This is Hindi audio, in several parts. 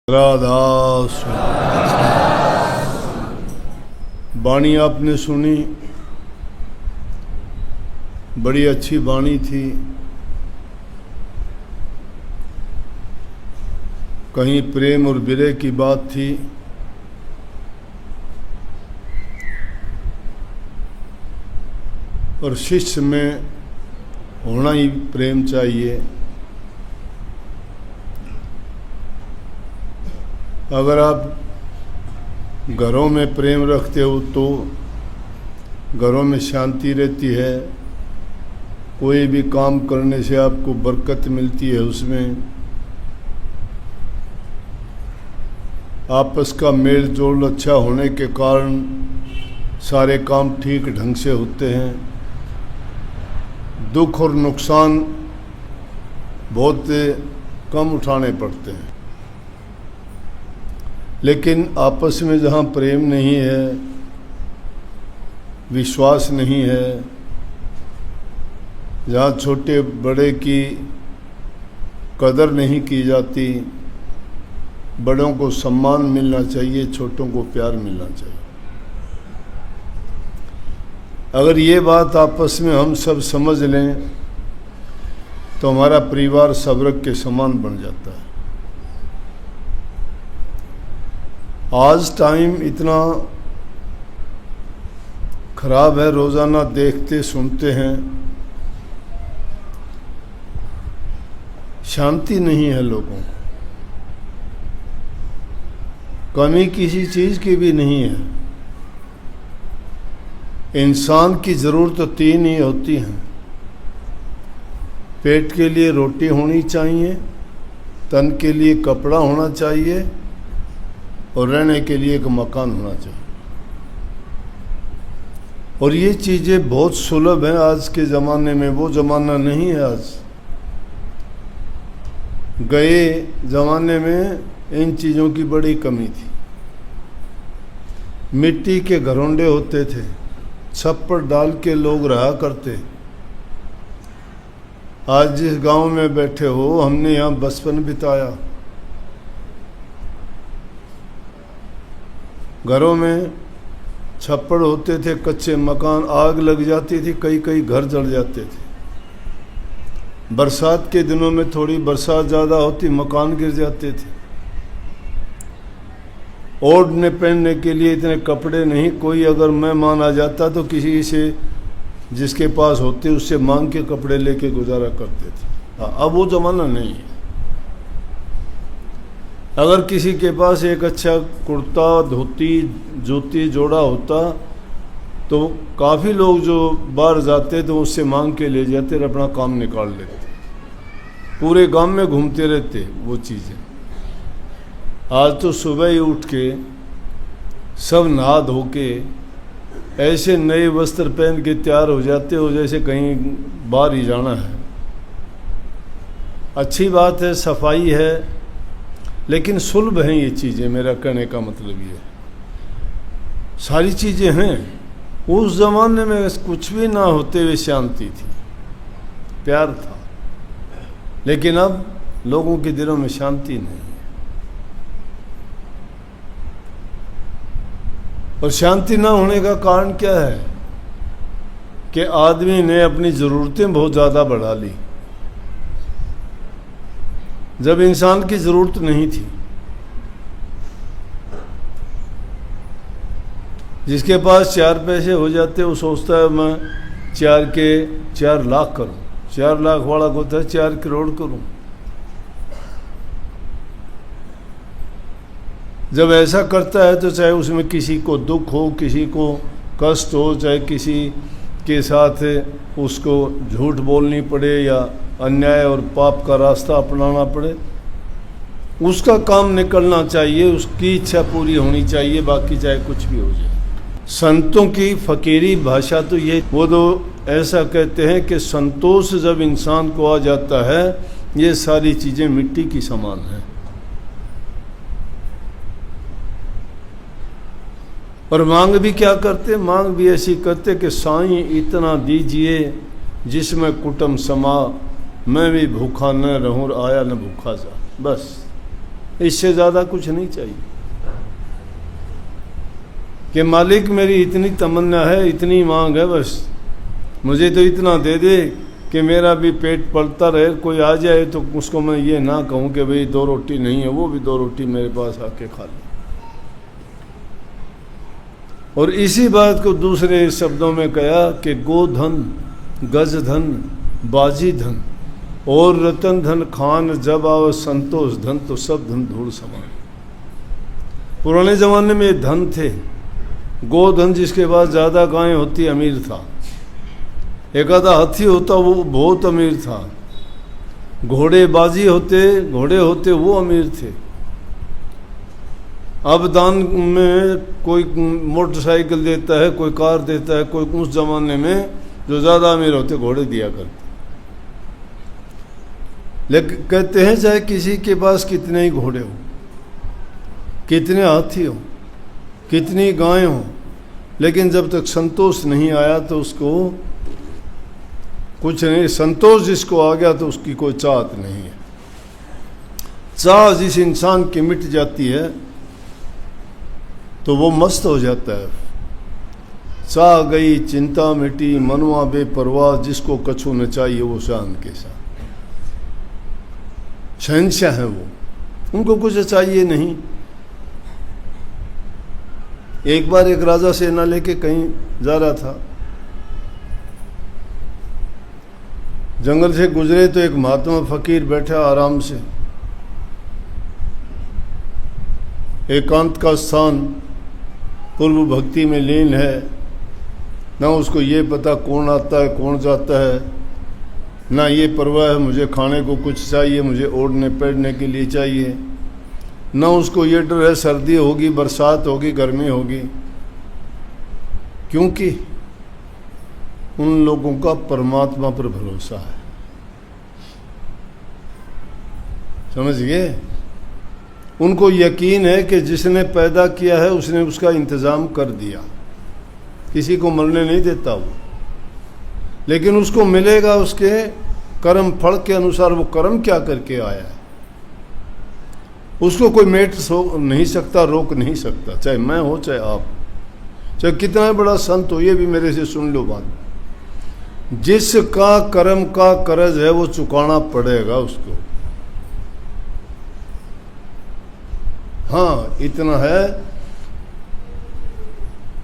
राधा वाणी आपने सुनी, बड़ी अच्छी वाणी थी। कहीं प्रेम और विरह की बात थी। और शिष्य में होना ही प्रेम चाहिए। अगर आप घरों में प्रेम रखते हो तो घरों में शांति रहती है, कोई भी काम करने से आपको बरकत मिलती है। उसमें आपस का मेल जोल अच्छा होने के कारण सारे काम ठीक ढंग से होते हैं। दुख और नुकसान बहुत कम उठाने पड़ते हैं। लेकिन आपस में जहाँ प्रेम नहीं है, विश्वास नहीं है, जहाँ छोटे बड़े की कदर नहीं की जाती, बड़ों को सम्मान मिलना चाहिए, छोटों को प्यार मिलना चाहिए। अगर ये बात आपस में हम सब समझ लें तो हमारा परिवार सबरक के समान बन जाता है। आज टाइम इतना खराब है, रोज़ाना देखते सुनते हैं, शांति नहीं है लोगों को, कमी किसी चीज़ की भी नहीं है। इंसान की ज़रूरत तो तीन ही होती हैं। पेट के लिए रोटी होनी चाहिए, तन के लिए कपड़ा होना चाहिए और रहने के लिए एक मकान होना चाहिए। और ये चीज़ें बहुत सुलभ हैं आज के ज़माने में, वो ज़माना नहीं है आज। गए ज़माने में इन चीज़ों की बड़ी कमी थी। मिट्टी के घरोंडे होते थे, छप्पर डाल के लोग रहा करते। आज जिस गांव में बैठे हो, हमने यहाँ बचपन बिताया। घरों में छप्पर होते थे, कच्चे मकान, आग लग जाती थी, कई कई घर जल जाते थे। बरसात के दिनों में थोड़ी बरसात ज़्यादा होती, मकान गिर जाते थे। ओढ़ने पहनने के लिए इतने कपड़े नहीं। कोई अगर मेहमान आ जाता तो किसी से जिसके पास होते उससे मांग के कपड़े लेके गुजारा करते थे। अब वो ज़माना नहीं है। अगर किसी के पास एक अच्छा कुर्ता, धोती, जूती जोड़ा होता तो काफ़ी लोग जो बाहर जाते तो उससे मांग के ले जाते और अपना काम निकाल लेते। पूरे गांव में घूमते रहते वो चीज़ें। आज तो सुबह ही उठ के सब नहा धो के ऐसे नए वस्त्र पहन के तैयार हो जाते हो जैसे कहीं बाहर ही जाना है। अच्छी बात है, सफाई है, लेकिन सुलभ हैं ये चीज़ें। मेरा कहने का मतलब ये, सारी चीज़ें हैं। उस ज़माने में कुछ भी ना होते हुए शांति थी, प्यार था। लेकिन अब लोगों के दिलों में शांति नहीं है। और शांति ना होने का कारण क्या है कि आदमी ने अपनी ज़रूरतें बहुत ज़्यादा बढ़ा ली, जब इंसान की ज़रूरत नहीं थी। जिसके पास 4 पैसे हो जाते वो सोचता है मैं 4 के 4 लाख करूं, 4 लाख वाला को होता है 4 करोड़ करूं। जब ऐसा करता है तो चाहे उसमें किसी को दुख हो, किसी को कष्ट हो, चाहे किसी के साथ उसको झूठ बोलनी पड़े या अन्याय और पाप का रास्ता अपनाना पड़े, उसका काम निकलना चाहिए, उसकी इच्छा पूरी होनी चाहिए, बाकी चाहे कुछ भी हो जाए। संतों की फकीरी भाषा तो ये, वो तो ऐसा कहते हैं कि संतोष जब इंसान को आ जाता है, ये सारी चीज़ें मिट्टी की समान हैं। और मांग भी क्या करते, मांग भी ऐसी करते कि साईं इतना दीजिए जिसमें कुटुंब समा, मैं भी भूखा न रहूं, आया न भूखा जा। बस इससे ज़्यादा कुछ नहीं चाहिए कि मालिक मेरी इतनी तमन्ना है, इतनी मांग है, बस मुझे तो इतना दे दे कि मेरा भी पेट पलता रहे। कोई आ जाए तो उसको मैं ये ना कहूँ कि भाई 2 रोटी नहीं है, वो भी 2 रोटी मेरे पास आके खा ले। और इसी बात को दूसरे शब्दों में कहा कि गोधन, गज धन, बाजी धन और रतन धन खान, जब आवे संतोष धन तो सब धन धूल समान। पुराने ज़माने में धन थे। गोधन जिसके पास ज़्यादा गायें होती अमीर था, एक आधा हाथी होता वो बहुत अमीर था, घोड़े होते वो अमीर थे। अब दान में कोई मोटरसाइकिल देता है, कोई कार देता है, कोई उस ज़माने में जो ज़्यादा अमीर होते घोड़े दिया करते। लेकिन कहते हैं चाहे किसी के पास कितने ही घोड़े हो, कितने हाथी हो, कितनी गायें हो, लेकिन जब तक संतोष नहीं आया तो उसको कुछ नहीं। संतोष जिसको आ गया तो उसकी कोई चाहत नहीं है। चाह जिस इंसान की मिट जाती है तो वो मस्त हो जाता है। चाह गई चिंता मिटी, मनवा बेपरवाह, जिसको कछु न चाहिए वो शान के साथ। शहंशाह है वो, उनको कुछ चाहिए नहीं। एक बार एक राजा सेना लेके कहीं जा रहा था, जंगल से गुजरे तो एक महात्मा फकीर बैठा आराम से। एकांत का स्थान, पूर्व भक्ति में लीन है, ना उसको ये पता कौन आता है कौन जाता है, ना ये परवाह है मुझे खाने को कुछ चाहिए, मुझे ओढ़ने पैरने के लिए चाहिए, ना उसको ये डर है सर्दी होगी, बरसात होगी, गर्मी होगी, क्योंकि उन लोगों का परमात्मा पर भरोसा है। समझ गए? उनको यकीन है कि जिसने पैदा किया है उसने उसका इंतज़ाम कर दिया, किसी को मरने नहीं देता वो, लेकिन उसको मिलेगा उसके कर्म फल के अनुसार। वो कर्म क्या करके आया है उसको कोई मेट नहीं सकता, रोक नहीं सकता, चाहे मैं हो चाहे आप, चाहे कितना बड़ा संत हो। ये भी मेरे से सुन लो बात, जिसका कर्म का कर्ज है वो चुकाना पड़ेगा उसको। हाँ, इतना है,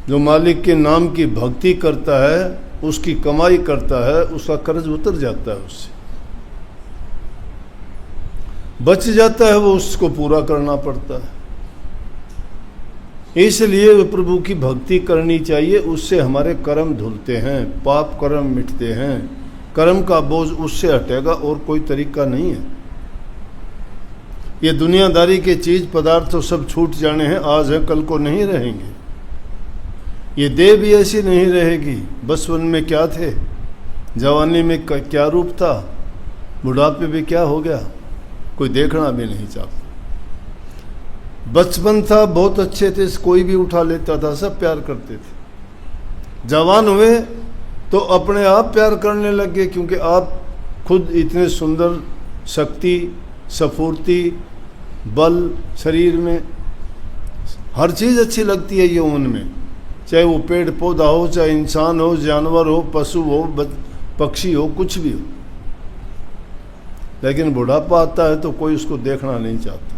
जो मालिक के नाम की भक्ति करता है, उसकी कमाई करता है, उसका कर्ज उतर जाता है, उससे बच जाता है, वो उसको पूरा करना पड़ता है। इसलिए प्रभु की भक्ति करनी चाहिए, उससे हमारे कर्म धुलते हैं, पाप कर्म मिटते हैं, कर्म का बोझ उससे हटेगा, और कोई तरीका नहीं है। ये दुनियादारी के चीज़ पदार्थ तो सब छूट जाने हैं, आज है कल को नहीं रहेंगे। ये देह भी ऐसी नहीं रहेगी। बचपन में क्या थे, जवानी में क्या रूप था, बुढ़ापे में क्या हो गया, कोई देखना भी नहीं चाहता। बचपन था बहुत अच्छे थे, कोई भी उठा लेता था, सब प्यार करते थे। जवान हुए तो अपने आप प्यार करने लगे, क्योंकि आप खुद इतने सुंदर, शक्ति, स्फूर्ति, बल, शरीर में हर चीज़ अच्छी लगती है यौवन में, चाहे वो पेड़ पौधा हो, चाहे इंसान हो, जानवर हो, पशु हो, पक्षी हो, कुछ भी हो। लेकिन बुढ़ापा आता है तो कोई उसको देखना नहीं चाहता।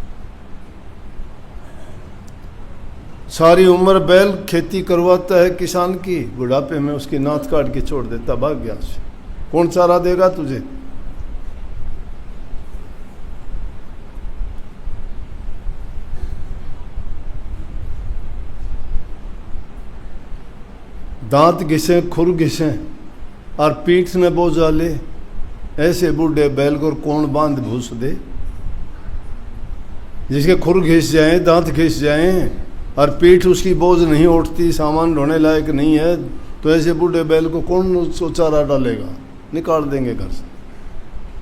सारी उम्र बैल खेती करवाता है किसान की, बुढ़ापे में उसकी नाथ काट के छोड़ देता, भाग गया से। कौन चारा देगा तुझे? दांत घिसे, खुर घिसे और पीठ में बोझ डाले, ऐसे बूढ़े बैल को कौन बांध भूस दे? जिसके खुर घिस जाएं, दांत घिस जाएं और पीठ उसकी बोझ नहीं उठती, सामान ढोने लायक नहीं है, तो ऐसे बूढ़े बैल को कौन चारा डालेगा? निकाल देंगे घर से।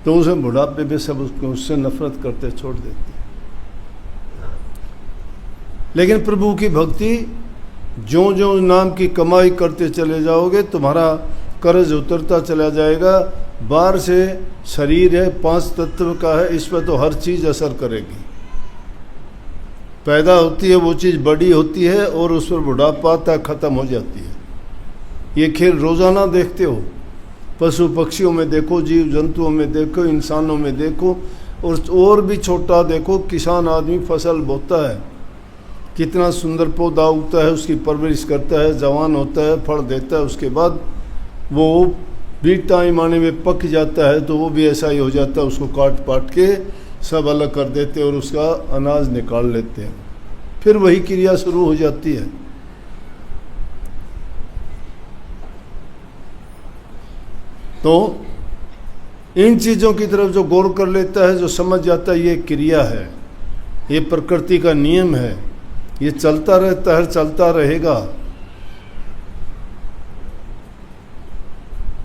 तो उसे बुढ़ापे पे सब उससे नफरत करते, छोड़ देते। लेकिन प्रभु की भक्ति, जो जो नाम की कमाई करते चले जाओगे, तुम्हारा कर्ज उतरता चला जाएगा। बाहर से शरीर है, 5 तत्व का है, इस पर तो हर चीज़ असर करेगी। पैदा होती है वो चीज़ बड़ी होती है और उस पर बुढ़ापा आता है, ख़त्म हो जाती है। ये खेल रोज़ाना देखते हो, पशु पक्षियों में देखो, जीव जंतुओं में देखो, इंसानों में देखो, और भी छोटा देखो, किसान आदमी फसल बोता है, कितना सुंदर पौधा उगता है, उसकी परवरिश करता है, जवान होता है, फल देता है, उसके बाद वो भी टाइम आने में पक जाता है तो वो भी ऐसा ही हो जाता है, उसको काट पाट के सब अलग कर देते हैं और उसका अनाज निकाल लेते हैं। फिर वही क्रिया शुरू हो जाती है। तो इन चीज़ों की तरफ जो गौर कर लेता है, जो समझ जाता है ये क्रिया है, ये प्रकृति का नियम है, ये चलता रहता है, चलता रहेगा।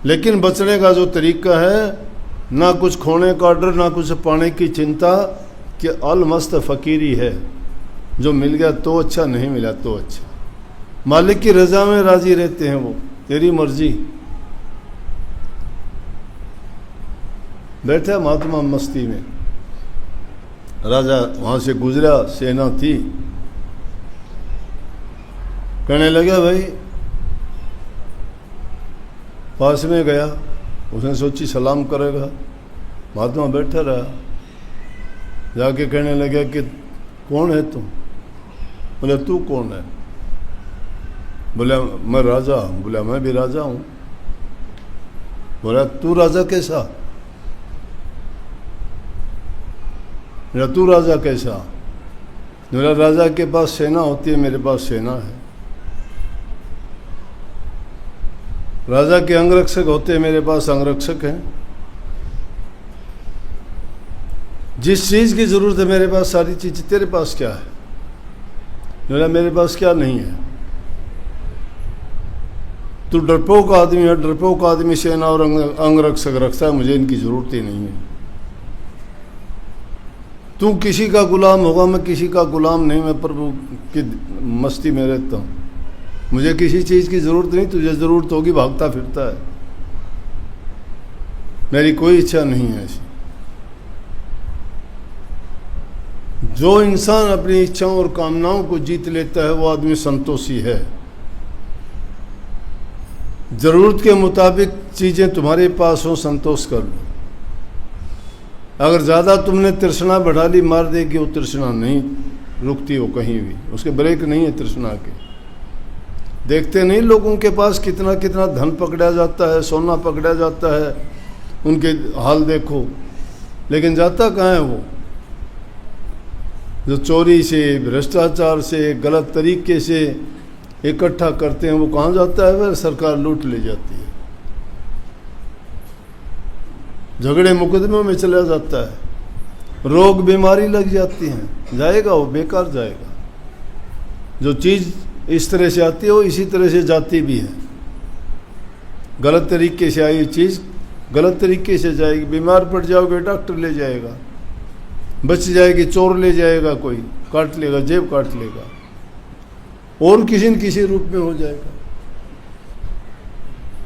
लेकिन बचने का जो तरीका है, ना कुछ खोने का डर, ना कुछ पाने की चिंता, कि अलमस्त फ़कीरी है, जो मिल गया तो अच्छा, नहीं मिला तो अच्छा। मालिक की रज़ा में राज़ी रहते हैं वो, तेरी मर्जी। बैठा महात्मा मस्ती में, राजा वहाँ से गुजरा, सेना थी, कहने लगा भाई, पास में गया, उसने सोची सलाम करेगा, महात्मा बैठा रहा, जाके कहने लगा कि कौन है तुम? बोले तू कौन है? बोले मैं राजा हूँ। बोला मैं भी राजा हूँ। बोला तू राजा कैसा? बोला तू राजा कैसा? बोला राजा के पास सेना होती है, मेरे पास सेना है। राजा के अंगरक्षक होते हैं, मेरे पास अंगरक्षक हैं। जिस चीज़ की ज़रूरत है मेरे पास सारी चीज़, तेरे पास क्या है? बोला मेरे पास क्या नहीं है। तू डरपोक आदमी है, डरपोक आदमी सेना और अंगरक्षक रखता है, मुझे इनकी ज़रूरत ही नहीं है। तू किसी का गुलाम होगा, मैं किसी का गुलाम नहीं, मैं प्रभु की मस्ती में रहता हूँ, मुझे किसी चीज़ की ज़रूरत नहीं, तुझे ज़रूरत होगी भागता फिरता है, मेरी कोई इच्छा नहीं है ऐसी। जो इंसान अपनी इच्छाओं और कामनाओं को जीत लेता है वो आदमी संतोषी है। ज़रूरत के मुताबिक चीज़ें तुम्हारे पास हो, संतोष कर लो। अगर ज़्यादा तुमने तृष्णा बढ़ा ली, मार देगी वो तृष्णा, नहीं रुकती वो कहीं भी, उसके ब्रेक नहीं है तृष्णा के। देखते नहीं लोगों के पास कितना कितना धन पकड़ा जाता है, सोना पकड़ा जाता है, उनके हाल देखो, लेकिन जाता कहाँ है वो? जो चोरी से, भ्रष्टाचार से, गलत तरीके से इकट्ठा करते हैं, वो कहाँ जाता है? वह सरकार लूट ले जाती है, झगड़े मुकदमों में चला जाता है, रोग बीमारी लग जाती हैं, जाएगा वो, बेकार जाएगा। जो चीज़ इस तरह से आती है वो इसी तरह से जाती भी है। गलत तरीके से आई चीज़ गलत तरीके से जाएगी, बीमार पड़ जाओगे डॉक्टर ले जाएगा, बच जाएगी चोर ले जाएगा, कोई काट लेगा, जेब काट लेगा, और किसी न किसी रूप में हो जाएगा।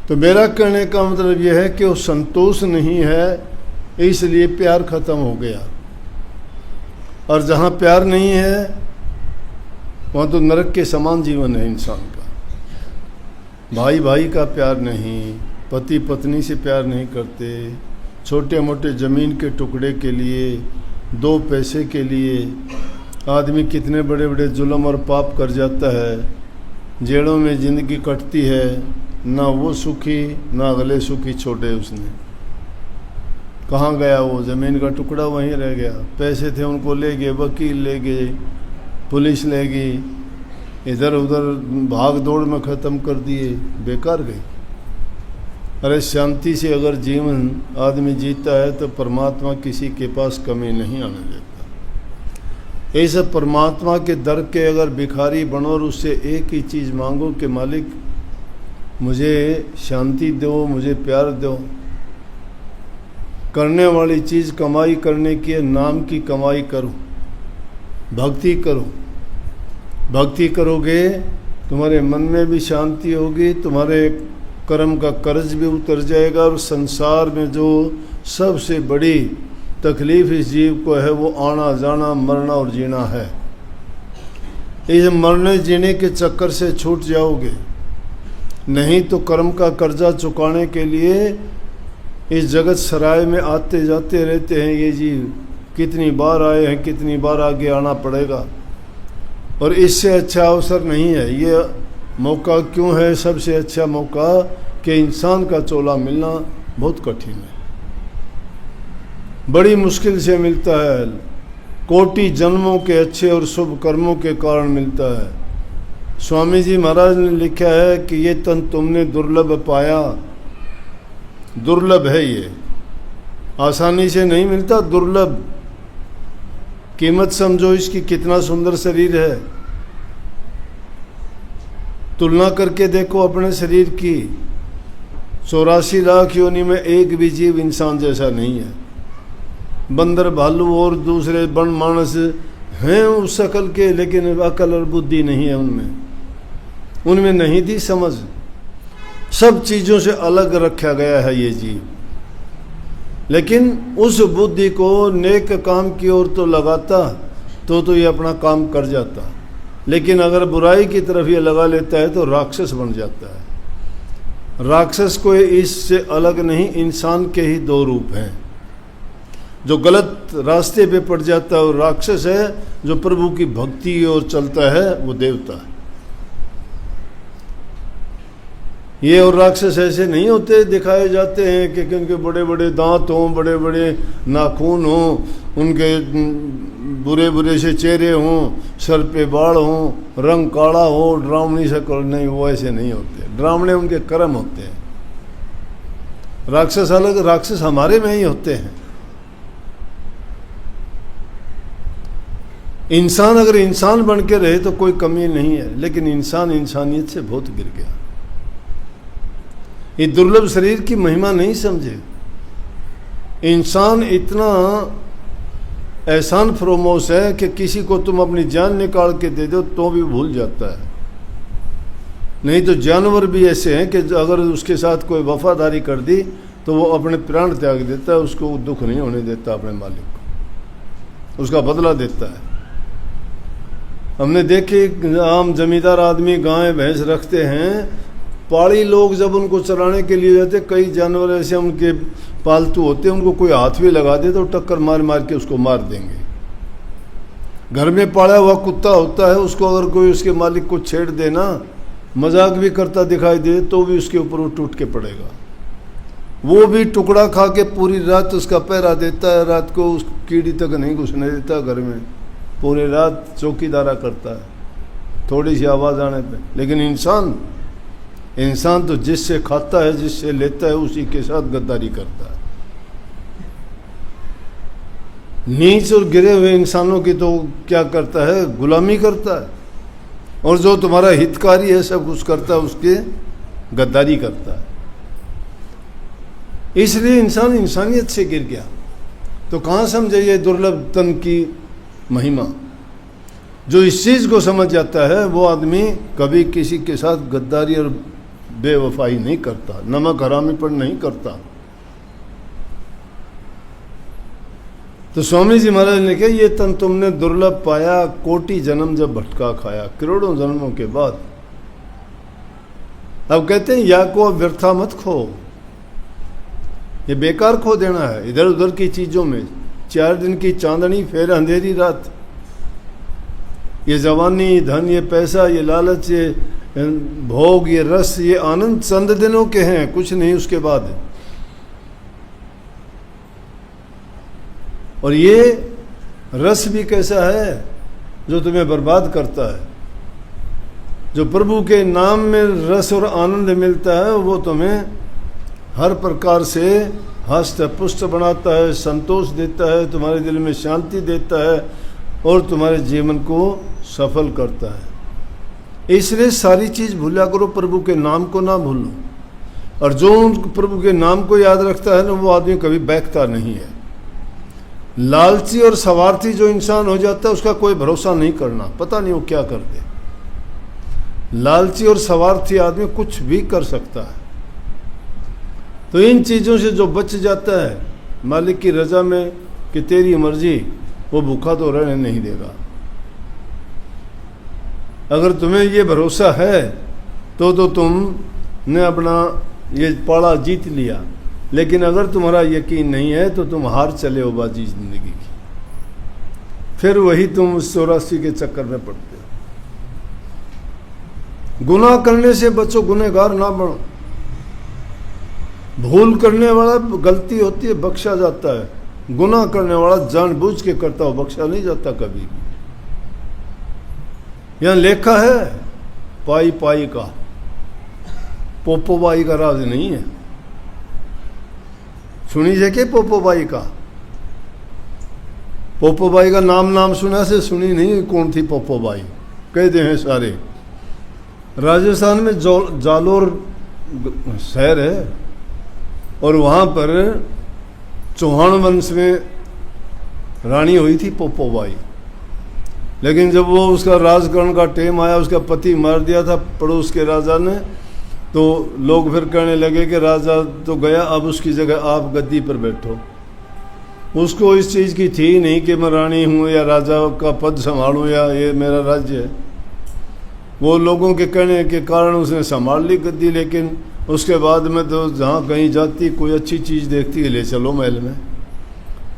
तो मेरा कहने का मतलब यह है कि वो संतोष नहीं है, इसलिए प्यार खत्म हो गया। और जहाँ प्यार नहीं है वहाँ तो नरक के समान जीवन है इंसान का। भाई भाई का प्यार नहीं, पति पत्नी से प्यार नहीं करते, छोटे मोटे ज़मीन के टुकड़े के लिए, 2 पैसे के लिए आदमी कितने बड़े बड़े जुल्म और पाप कर जाता है। जेलों में ज़िंदगी कटती है, ना वो सुखी ना अगले सुखी छोड़े उसने। कहाँ गया वो? ज़मीन का टुकड़ा वहीं रह गया। पैसे थे उनको ले गए, वकील ले गए, पुलिस ले गई, इधर उधर भाग दौड़ में ख़त्म कर दिए, बेकार गई। अरे शांति से अगर जीवन आदमी जीता है तो परमात्मा किसी के पास कमी नहीं आने देता। ऐसे परमात्मा के दर के अगर भिखारी बनो और उससे एक ही चीज़ मांगो कि मालिक मुझे शांति दो, मुझे प्यार दो। करने वाली चीज़ कमाई करने की है, नाम की कमाई करो, भक्ति करो। भक्ति करोगे तुम्हारे मन में भी शांति होगी, तुम्हारे कर्म का कर्ज भी उतर जाएगा, और संसार में जो सबसे बड़ी तकलीफ़ इस जीव को है वो आना जाना, मरना और जीना है। इस मरने जीने के चक्कर से छूट जाओगे। नहीं तो कर्म का कर्जा चुकाने के लिए इस जगत सराय में आते जाते रहते हैं ये जीव। कितनी बार आए हैं, कितनी बार आगे आना पड़ेगा। और इससे अच्छा अवसर नहीं है। ये मौका क्यों है सबसे अच्छा मौका कि इंसान का चोला मिलना बहुत कठिन है, बड़ी मुश्किल से मिलता है। कोटि जन्मों के अच्छे और शुभ कर्मों के कारण मिलता है। स्वामी जी महाराज ने लिखा है कि ये तन तुमने दुर्लभ पाया। दुर्लभ है, ये आसानी से नहीं मिलता, दुर्लभ। कीमत समझो इसकी, कितना सुंदर शरीर है। तुलना करके देखो अपने शरीर की। 84 लाख योनि में एक भी जीव इंसान जैसा नहीं है। बंदर भालू और दूसरे बन मानस हैं उस शकल के, लेकिन अकल और बुद्धि नहीं है उनमें नहीं थी समझ। सब चीज़ों से अलग रखा गया है ये जीव। लेकिन उस बुद्धि को नेक काम की ओर तो लगाता तो ये अपना काम कर जाता। लेकिन अगर बुराई की तरफ ये लगा लेता है तो राक्षस बन जाता है। राक्षस को इससे अलग नहीं, इंसान के ही दो रूप हैं। जो गलत रास्ते पे पड़ जाता है वो राक्षस है, जो प्रभु की भक्ति की ओर चलता है वो देवता है। ये और राक्षस ऐसे नहीं होते दिखाए जाते हैं कि उनके बड़े बड़े दांत हों, बड़े बड़े नाखून हों, उनके बुरे बुरे से चेहरे हों, सर पे बाल हों, रंग काला हो, डरावनी शक्ल। नहीं, वो ऐसे नहीं होते। डरावने उनके कर्म होते हैं। राक्षस अलग, राक्षस हमारे में ही होते हैं। इंसान अगर इंसान बन के रहे तो कोई कमी नहीं है, लेकिन इंसान इंसानियत से बहुत गिर गया। ये दुर्लभ शरीर की महिमा नहीं समझे। इंसान इतना एहसान फरोमोश है कि किसी को तुम अपनी जान निकाल के दे दो तो भी भूल जाता है। नहीं तो जानवर भी ऐसे हैं कि अगर उसके साथ कोई वफादारी कर दी तो वो अपने प्राण त्याग देता है, उसको दुख नहीं होने देता अपने मालिक को, उसका बदला देता है। हमने देखे आम जमींदार आदमी गाय भैंस रखते हैं, पहाड़ी लोग जब उनको चराने के लिए जाते, कई जानवर ऐसे उनके पालतू होते हैं, उनको कोई हाथ भी लगा दे तो टक्कर मार मार के उसको मार देंगे। घर में पाला हुआ कुत्ता होता है, उसको अगर कोई उसके मालिक को छेड़ देना, मजाक भी करता दिखाई दे तो भी उसके ऊपर वो टूट के पड़ेगा। वो भी टुकड़ा खा के पूरी रात उसका पहरा देता है, रात को उस कीड़ी तक नहीं घुसने देता घर में, पूरी रात चौकीदारा करता है थोड़ी सी आवाज़ आने पे। लेकिन इंसान तो जिससे खाता है, जिससे लेता है, उसी के साथ गद्दारी करता है। नीच और गिरे हुए इंसानों की तो क्या करता है, गुलामी करता है। और जो तुम्हारा हितकारी है सब कुछ करता है, उसके गद्दारी करता है। इसलिए इंसान इंसानियत से गिर गया। तो कहाँ समझे ये दुर्लभ तन की महिमा। जो इस चीज़ को समझ जाता है वो आदमी कभी किसी के साथ गद्दारी और बेवफाई नहीं करता, नमक हरामीपन नहीं करता। तो स्वामी जी महाराज ने कहा ये तन तुमने दुर्लभ पाया, कोटि जन्म जब भटका खाया, करोड़ों जन्मों के बाद। अब कहते हैं या को अब व्यर्था मत खो, ये बेकार खो देना है इधर उधर की चीज़ों में। 4 दिन की चांदनी फिर अंधेरी रात। ये जवानी, धन, ये पैसा, ये लालच, ये भोग, ये रस, ये आनंद चंद दिनों के हैं, कुछ नहीं उसके बाद। और ये रस भी कैसा है जो तुम्हें बर्बाद करता है। जो प्रभु के नाम में रस और आनंद मिलता है वो तुम्हें हर प्रकार से हस्त पुष्ट बनाता है, संतोष देता है, तुम्हारे दिल में शांति देता है और तुम्हारे जीवन को सफल करता है। इसलिए सारी चीज़ भूला करो, प्रभु के नाम को ना भूलो। और जो प्रभु के नाम को याद रखता है ना, वो आदमी कभी बहकता नहीं है। लालची और स्वार्थी जो इंसान हो जाता है उसका कोई भरोसा नहीं करना, पता नहीं वो क्या कर दे। लालची और स्वार्थी आदमी कुछ भी कर सकता है। तो इन चीज़ों से जो बच जाता है मालिक की रजा में कि तेरी मर्जी, वो भूखा तो रहने नहीं देगा। अगर तुम्हें ये भरोसा है तो तुमने अपना ये पाड़ा जीत लिया। लेकिन अगर तुम्हारा यकीन नहीं है तो तुम हार चले हो बाजी जिंदगी की। फिर वही तुम उस 84 के चक्कर में पड़ते हो। गुनाह करने से बचो, गुनहगार ना बनो। भूल करने वाला गलती होती है, बख्शा जाता है। गुनाह करने वाला जानबूझ के करता हो, बख्शा नहीं जाता कभी भी। यहां लेखा है पाई पाई का, पोपोबाई का राज नहीं है। सुनी जे के पोपोबाई का? पोपोबाई का नाम सुना से सुनी नहीं। कौन थी पोपोबाई? कहते हैं सारे। राजस्थान में जालोर शहर है और वहाँ पर चौहान वंश में रानी हुई थी पोपोबाई। लेकिन जब वो उसका राजकरण का टाइम आया, उसका पति मार दिया था पड़ोस के राजा ने, तो लोग फिर कहने लगे कि राजा तो गया, अब उसकी जगह आप गद्दी पर बैठो। उसको इस चीज़ की थी नहीं कि मैं रानी हूँ या राजा का पद संभालूँ या ये मेरा राज्य है। वो लोगों के कहने के कारण उसने संभाल ली गद्दी। लेकिन उसके बाद में तो जहाँ कहीं जाती, कोई अच्छी चीज़ देखती है, ले चलो महल में।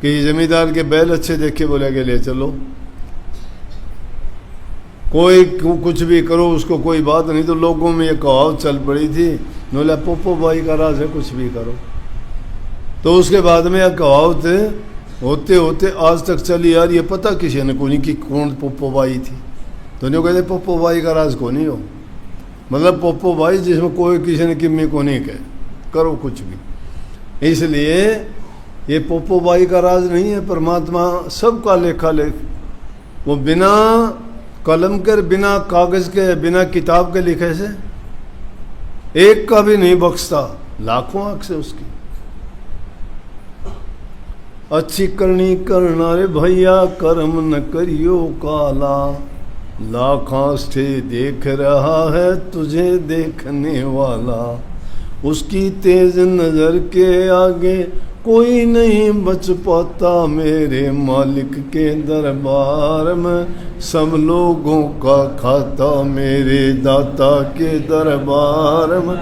कि जमींदार के बैल अच्छे देखे, बोले कि ले चलो। कोई कुछ भी करो, उसको कोई बात नहीं। तो लोगों में ये कहावत चल पड़ी थी, बोला पोपोबाई का राज है, कुछ भी करो। तो उसके बाद में यह कहावत होते होते आज तक चली यार। ये पता किसी ने को नहीं कि कौन पोपोबाई थी। तो नहीं कहते पोपोबाई का राज को नहीं हो, मतलब पोपोबाई जिसमें कोई किसी ने किम्मी को नहीं कहे, करो कुछ भी। इसलिए ये पोपोबाई का राज नहीं है। परमात्मा सबका लेखा लेख, वो बिना कलम के, बिना कागज के, बिना किताब के लिखे से एक का भी नहीं बख्शता, लाखों आंख से उसकी। अच्छी करनी करना रे भैया, कर्म न करियो काला। लाख आंखें देख रहा है तुझे देखने वाला। उसकी तेज नजर के आगे कोई नहीं बच पाता। मेरे मालिक के दरबार में सब लोगों का खाता। मेरे दाता के दरबार में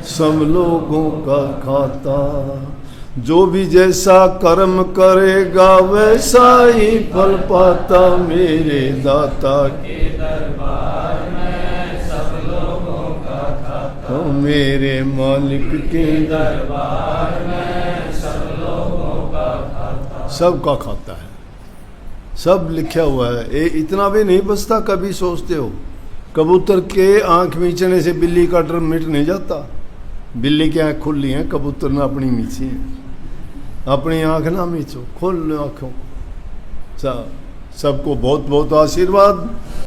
सब लोगों का खाता। जो भी जैसा कर्म करेगा वैसा ही फल पाता। मेरे दाता के दरबार में सब लोगों का खाता। मेरे मालिक के दरबार में सब लोगों का खाता। सबका खाता है, सब लिखा हुआ है। ये इतना भी नहीं बचता। कभी सोचते हो कबूतर के आंख मीचने से बिल्ली का डर मिट नहीं जाता? बिल्ली की आंख खुली है, कबूतर ने अपनी मीची है। अपनी आंख ना मीचो, खोल लो आंखों को। सबको बहुत बहुत आशीर्वाद।